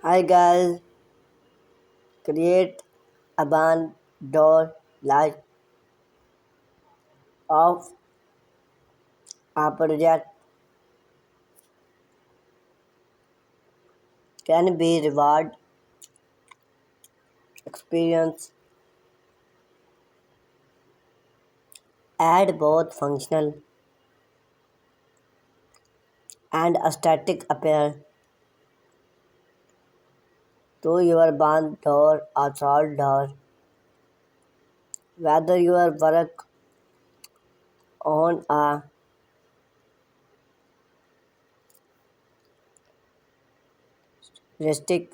Hi guys, create a barn door latch of a project can be reward experience, add both functional and aesthetic appeal to your barn door or stall door. Whether you work on a rustic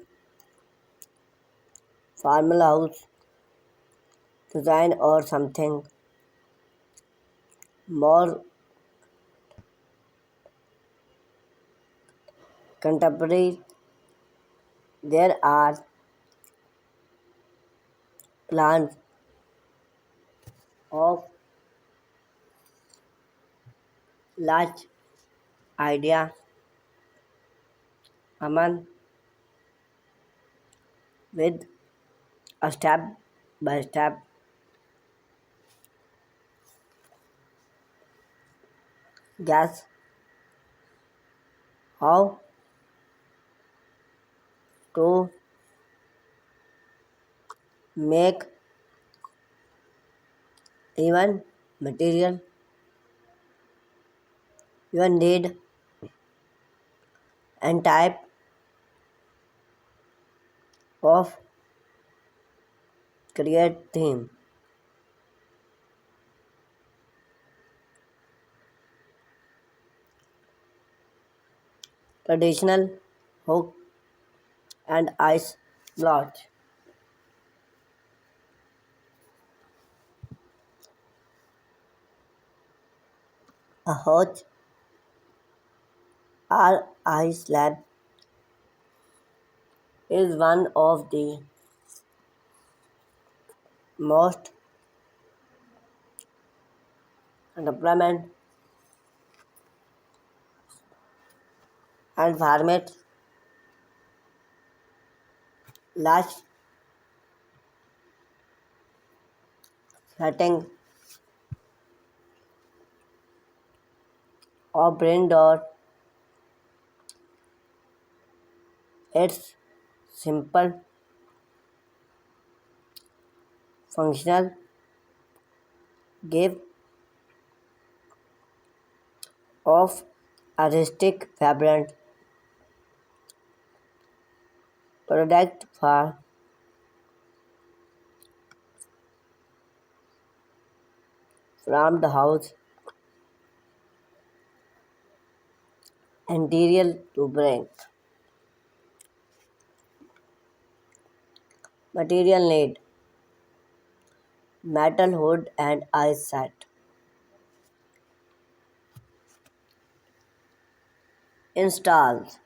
farmhouse design or something more contemporary, there are plans of large idea Aman with a step by step guess how to make even material you need and type of create theme. Traditional hook and ice blotch. A hot or ice slab is one of the most development and format large setting of brain dot. It's simple, functional, give of artistic vibrant product for from the house interior to bring. Material need metal hood and ice set. Installs.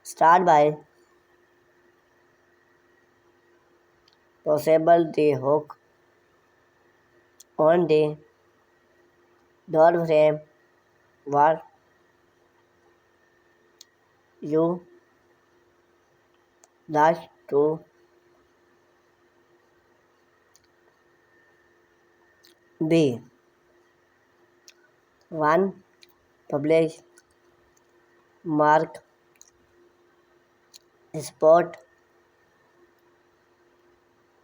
Start by possible the hook on the door frame where you dash to be. One publish mark spot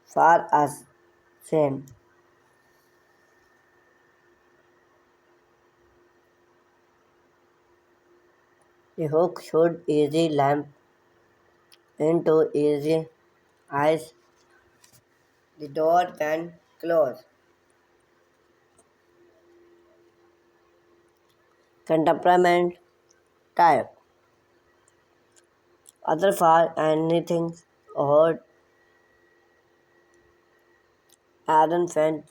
for us same. The hook should easy lamp into easy eyes. The door can close. Contemporary type. Other for anything or iron fence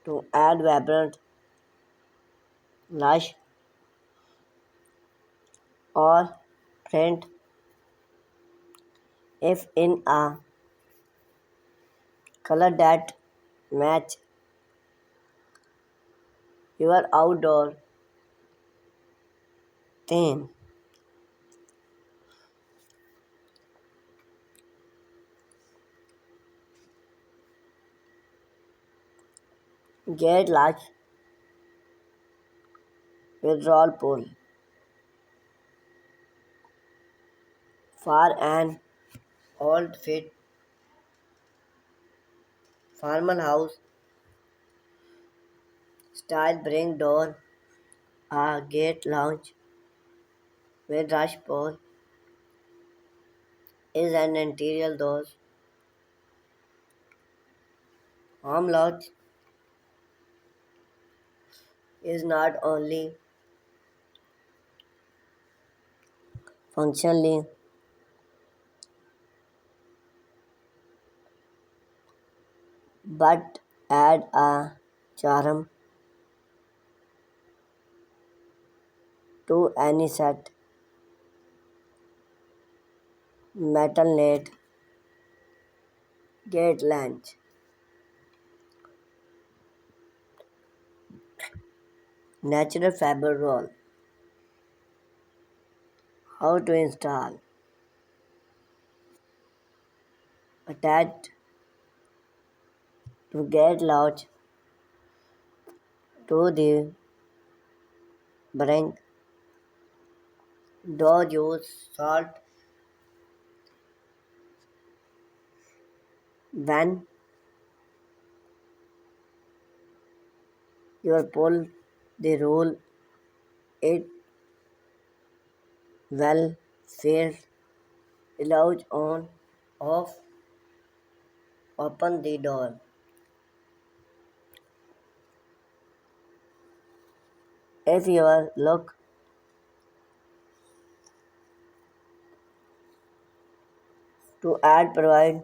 to add vibrant, lush, or print if in a color that match your outdoor Theme. Gate latch withdrawal pull. For an old fit farmhouse style bring door, a gate lounge with rush pull is an interior doors. Home lodge is not only functionally but add a charm to any set. Metal net, gate latch, natural fiber roll. How to install? Attached to gate latch to the brink. Door use salt when you pull the roll. It well fair allows on off open the door. If you look to add provide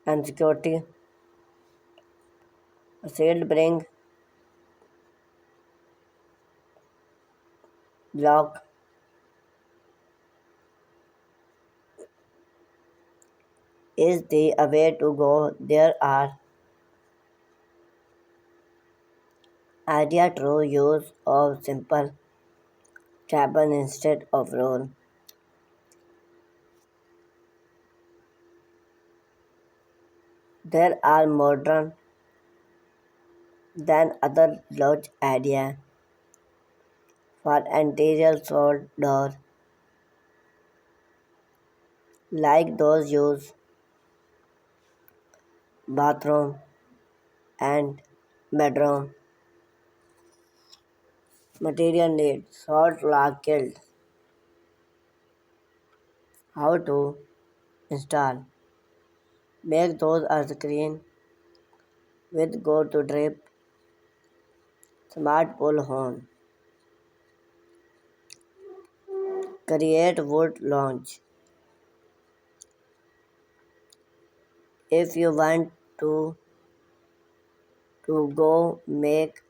and security, a sealed bring block is the way to go. There are idea true use of simple table instead of roll. There are modern than other lodge idea for interior sold door like those use bathroom and bedroom. Material need salt log killed. How to install? Make those a screen with go to drip smart pull horn. Create wood launch. If you want to go make